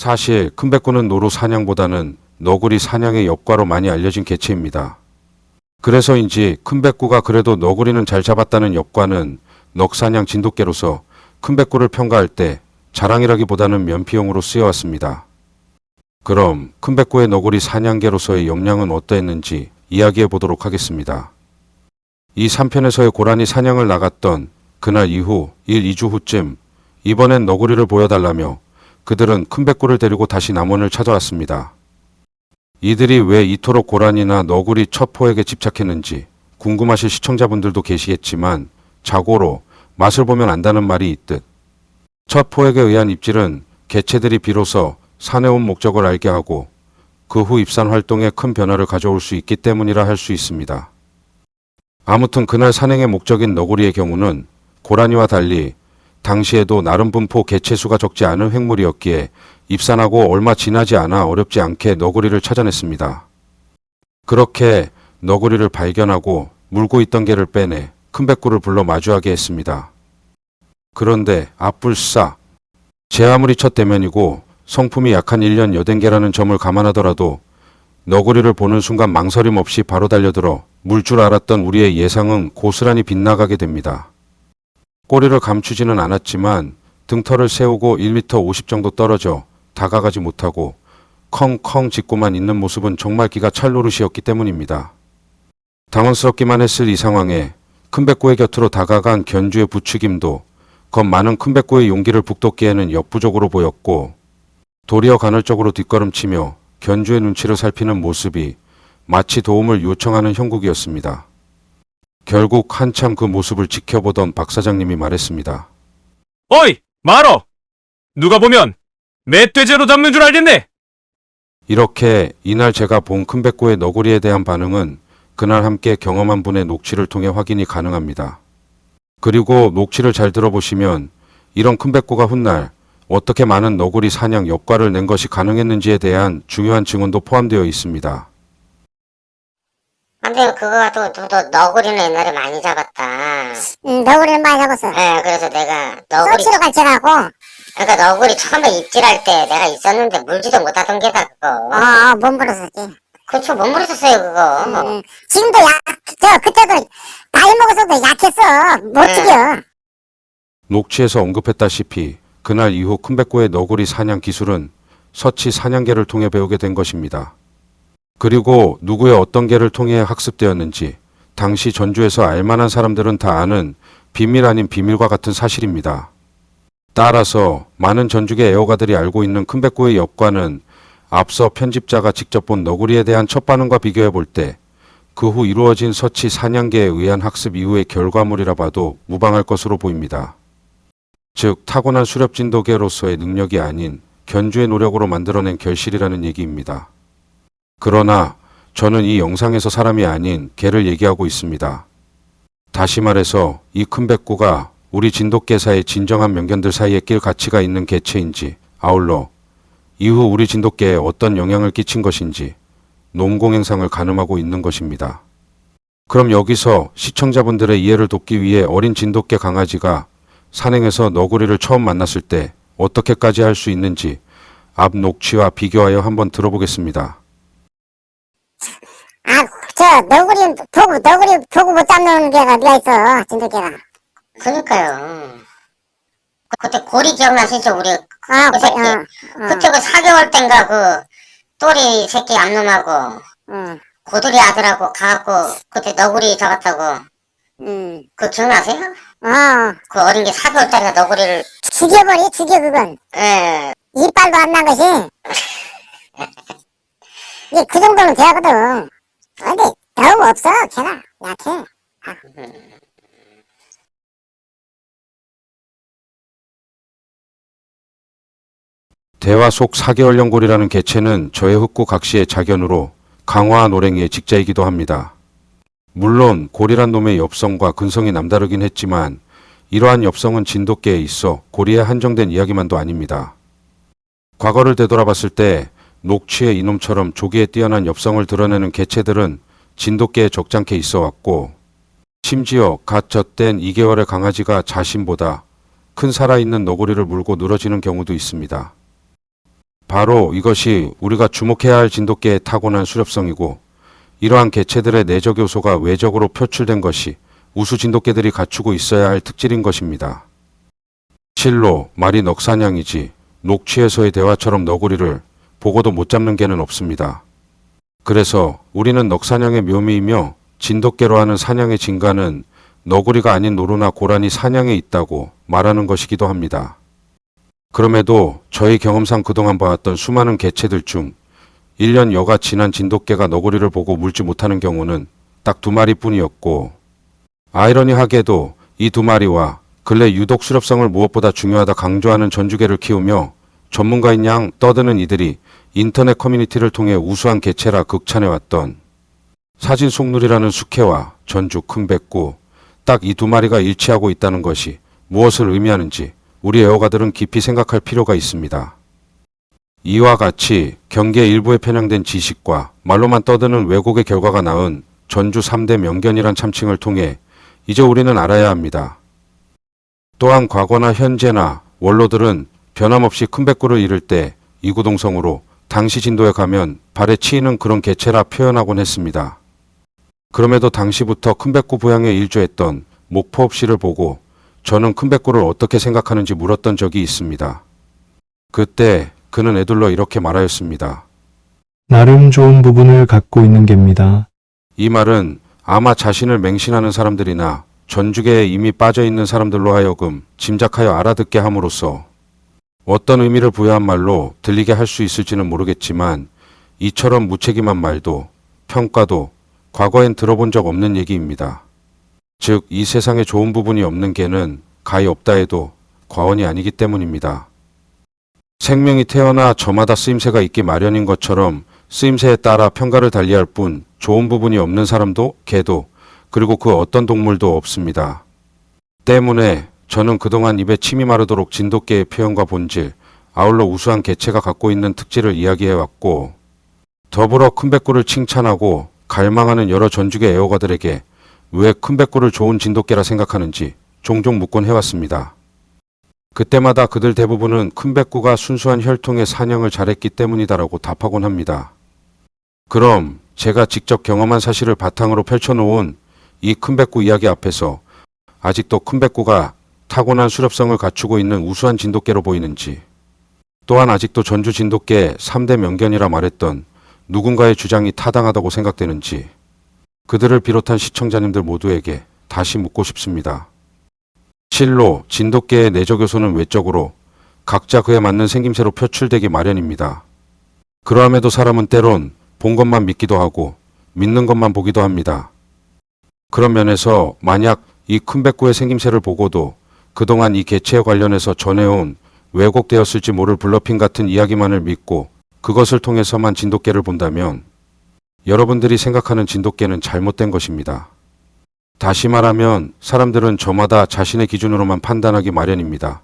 사실 큰배꾸는 노루 사냥보다는 너구리 사냥의 역과로 많이 알려진 개체입니다. 그래서인지 큰배꾸가 그래도 너구리는 잘 잡았다는 역과는 넉사냥 진돗개로서 큰배꾸를 평가할 때 자랑이라기보다는 면피용으로 쓰여왔습니다. 그럼 큰배꾸의 너구리 사냥개로서의 역량은 어떠했는지 이야기해 보도록 하겠습니다. 이 3편에서의 고라니 사냥을 나갔던 그날 이후 1, 2주 후쯤 이번엔 너구리를 보여달라며 그들은 큰배꾸를 데리고 다시 남원을 찾아왔습니다. 이들이 왜 이토록 고라니나 너구리 첫 포획에 집착했는지 궁금하실 시청자분들도 계시겠지만 자고로 맛을 보면 안다는 말이 있듯 첫 포획에 의한 입질은 개체들이 비로소 산에 온 목적을 알게 하고 그 후 입산 활동에 큰 변화를 가져올 수 있기 때문이라 할 수 있습니다. 아무튼 그날 산행의 목적인 너구리의 경우는 고라니와 달리 당시에도 나름 분포 개체수가 적지 않은 횡물이었기에 입산하고 얼마 지나지 않아 어렵지 않게 너구리를 찾아냈습니다. 그렇게 너구리를 발견하고 물고 있던 개를 빼내 큰배꾸를 불러 마주하게 했습니다. 그런데 앞불싸 제 아무리 첫 대면이고 성품이 약한 1년 여된 개라는 점을 감안하더라도 너구리를 보는 순간 망설임 없이 바로 달려들어 물 줄 알았던 우리의 예상은 고스란히 빗나가게 됩니다. 꼬리를 감추지는 않았지만 등털을 세우고 1m 50 정도 떨어져 다가가지 못하고 컹컹 짖고만 있는 모습은 정말 기가 찰 노릇이었기 때문입니다. 당황스럽기만 했을 이 상황에 큰배꾸의 곁으로 다가간 견주의 부추김도 겁 많은 큰배꾸의 용기를 북돋기에는 역부족으로 보였고 도리어 간헐적으로 뒷걸음치며 견주의 눈치를 살피는 모습이 마치 도움을 요청하는 형국이었습니다. 결국 한참 그 모습을 지켜보던 박 사장님이 말했습니다. 어이! 말어! 누가 보면 멧돼지로 잡는 줄 알겠네! 이렇게 이날 제가 본 큰배꾸의 너구리에 대한 반응은 그날 함께 경험한 분의 녹취를 통해 확인이 가능합니다. 그리고 녹취를 잘 들어보시면 이런 큰배꾸가 훗날 어떻게 많은 너구리 사냥 역과를 낸 것이 가능했는지에 대한 중요한 증언도 포함되어 있습니다. 근데 그거가 또 너구리는 옛날에 많이 잡았다. 너구리를 많이 잡았어. 네, 그래서 내가 너구리, 서치로 같이 가고, 그러니까 너구리 처음에 입질할 때 내가 있었는데 물지도 못하던 게다 그거. 몸부렸었지. 그쵸, 못 물었었어요 그거. 지금도 그때도 나이 먹어서도 약했어. 못 죽여. 녹취에서 언급했다시피 그날 이후 큰배꾸의 너구리 사냥 기술은 서치 사냥개를 통해 배우게 된 것입니다. 그리고 누구의 어떤 개를 통해 학습되었는지 당시 전주에서 알만한 사람들은 다 아는 비밀 아닌 비밀과 같은 사실입니다. 따라서 많은 전주계 애호가들이 알고 있는 큰배꾸의 역과는 앞서 편집자가 직접 본 너구리에 대한 첫 반응과 비교해 볼 때 그 후 이루어진 서치 사냥개에 의한 학습 이후의 결과물이라 봐도 무방할 것으로 보입니다. 즉 타고난 수렵진도개로서의 능력이 아닌 견주의 노력으로 만들어낸 결실이라는 얘기입니다. 그러나 저는 이 영상에서 사람이 아닌 개를 얘기하고 있습니다. 다시 말해서 이 큰배꾸가 우리 진돗개사의 진정한 명견들 사이에 낄 가치가 있는 개체인지, 아울러 이후 우리 진돗개에 어떤 영향을 끼친 것인지 논공행상을 가늠하고 있는 것입니다. 그럼 여기서 시청자분들의 이해를 돕기 위해 어린 진돗개 강아지가 산행에서 너구리를 처음 만났을 때 어떻게까지 할 수 있는지 앞 녹취와 비교하여 한번 들어보겠습니다. 너구리 보고 못 잡는 개가 누가 있어, 진돗개가. 그러니까요. 그때 고리 기억나시죠? 우리 그 새끼. 어. 그때 그 4개월 땐가 그 또리 새끼 암놈하고 고돌이 아들하고 가갖고 그때 너구리 잡았다고. 그거 기억나세요? 그 어린 게 4개월짜리가 너구리를 죽여, 그건. 예. 이빨도 안 난 것이. 이게 그 정도는 돼야거든. 근데 너무 없어, 걔가. 약해. 대화 속 4개월령 고리라는 개체는 저의 흑구 각시의 작연으로 강화 노랭이의 직자이기도 합니다. 물론 고리란 놈의 엽성과 근성이 남다르긴 했지만 이러한 엽성은 진돗개에 있어 고리에 한정된 이야기만도 아닙니다. 과거를 되돌아봤을 때 녹취의 이놈처럼 조기에 뛰어난 엽성을 드러내는 개체들은 진돗개에 적잖게 있어 왔고 심지어 갓 젖된 2개월의 강아지가 자신보다 큰 살아있는 너구리를 물고 늘어지는 경우도 있습니다. 바로 이것이 우리가 주목해야 할 진돗개의 타고난 수렵성이고, 이러한 개체들의 내적 요소가 외적으로 표출된 것이 우수 진돗개들이 갖추고 있어야 할 특질인 것입니다. 실로 말이 넉사냥이지 녹취에서의 대화처럼 너구리를 보고도 못 잡는 개는 없습니다. 그래서 우리는 넉사냥의 묘미이며 진돗개로 하는 사냥의 진가는 너구리가 아닌 노루나 고라니 사냥에 있다고 말하는 것이기도 합니다. 그럼에도 저희 경험상 그동안 봐왔던 수많은 개체들 중 1년 여가 지난 진돗개가 너구리를 보고 물지 못하는 경우는 딱 2마리 뿐이었고, 아이러니하게도 이 2마리와 근래 유독 수렵성을 무엇보다 중요하다 강조하는 전주개를 키우며 전문가인 양 떠드는 이들이 인터넷 커뮤니티를 통해 우수한 개체라 극찬해왔던 사진 속누리라는 숙회와 전주 큰백구, 딱 이 2마리가 일치하고 있다는 것이 무엇을 의미하는지 우리 애호가들은 깊이 생각할 필요가 있습니다. 이와 같이 경계 일부에 편향된 지식과 말로만 떠드는 왜곡의 결과가 낳은 전주 3대 명견이란 참칭을 통해 이제 우리는 알아야 합니다. 또한 과거나 현재나 원로들은 변함없이 큰백구를 이를 때 이구동성으로 당시 진도에 가면 발에 치이는 그런 개체라 표현하곤 했습니다. 그럼에도 당시부터 큰백구 부양에 일조했던 목포업 씨를 보고 저는 큰백구를 어떻게 생각하는지 물었던 적이 있습니다. 그때 그는 애둘러 이렇게 말하였습니다. 나름 좋은 부분을 갖고 있는 개입니다. 이 말은 아마 자신을 맹신하는 사람들이나 전주계에 이미 빠져있는 사람들로 하여금 짐작하여 알아듣게 함으로써 어떤 의미를 부여한 말로 들리게 할 수 있을지는 모르겠지만, 이처럼 무책임한 말도 평가도 과거엔 들어본 적 없는 얘기입니다. 즉, 이 세상에 좋은 부분이 없는 개는 가히 없다 해도 과언이 아니기 때문입니다. 생명이 태어나 저마다 쓰임새가 있기 마련인 것처럼 쓰임새에 따라 평가를 달리할 뿐 좋은 부분이 없는 사람도 개도 그리고 그 어떤 동물도 없습니다. 때문에 저는 그동안 입에 침이 마르도록 진돗개의 표현과 본질, 아울러 우수한 개체가 갖고 있는 특질을 이야기해왔고, 더불어 큰백구를 칭찬하고 갈망하는 여러 전주계 애호가들에게 왜 큰백구를 좋은 진돗개라 생각하는지 종종 묻곤 해왔습니다. 그때마다 그들 대부분은 큰백구가 순수한 혈통의 사냥을 잘했기 때문이다라고 답하곤 합니다. 그럼 제가 직접 경험한 사실을 바탕으로 펼쳐놓은 이 큰백구 이야기 앞에서 아직도 큰백구가 타고난 수렵성을 갖추고 있는 우수한 진돗개로 보이는지, 또한 아직도 전주 진돗개 3대 명견이라 말했던 누군가의 주장이 타당하다고 생각되는지 그들을 비롯한 시청자님들 모두에게 다시 묻고 싶습니다. 실로 진돗개의 내적 요소는 외적으로 각자 그에 맞는 생김새로 표출되기 마련입니다. 그러함에도 사람은 때론 본 것만 믿기도 하고 믿는 것만 보기도 합니다. 그런 면에서 만약 이 큰백구의 생김새를 보고도 그동안 이 개체에 관련해서 전해온 왜곡되었을지 모를 블러핑 같은 이야기만을 믿고 그것을 통해서만 진돗개를 본다면 여러분들이 생각하는 진돗개는 잘못된 것입니다. 다시 말하면 사람들은 저마다 자신의 기준으로만 판단하기 마련입니다.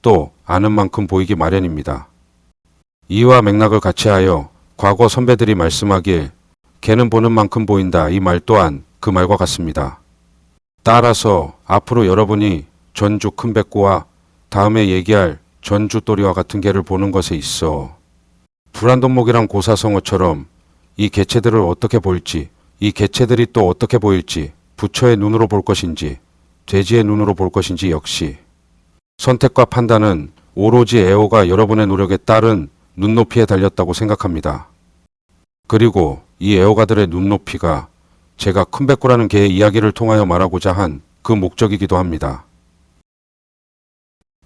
또 아는 만큼 보이기 마련입니다. 이와 맥락을 같이 하여 과거 선배들이 말씀하길 개는 보는 만큼 보인다, 이 말 또한 그 말과 같습니다. 따라서 앞으로 여러분이 전주 큰백구와 다음에 얘기할 전주 또리와 같은 개를 보는 것에 있어 불안동목이랑 고사성어처럼 이 개체들을 어떻게 볼지, 이 개체들이 또 어떻게 보일지 부처의 눈으로 볼 것인지 돼지의 눈으로 볼 것인지 역시 선택과 판단은 오로지 애호가 여러분의 노력에 따른 눈높이에 달렸다고 생각합니다. 그리고 이 애호가들의 눈높이가 제가 큰백구라는 개의 이야기를 통하여 말하고자 한 그 목적이기도 합니다.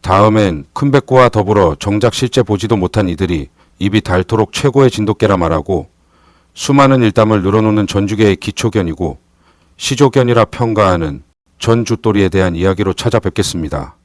다음엔 큰백구와 더불어 정작 실제 보지도 못한 이들이 입이 닳도록 최고의 진돗개라 말하고 수많은 일담을 늘어놓는 전주계의 기초견이고 시조견이라 평가하는 전주또리에 대한 이야기로 찾아뵙겠습니다.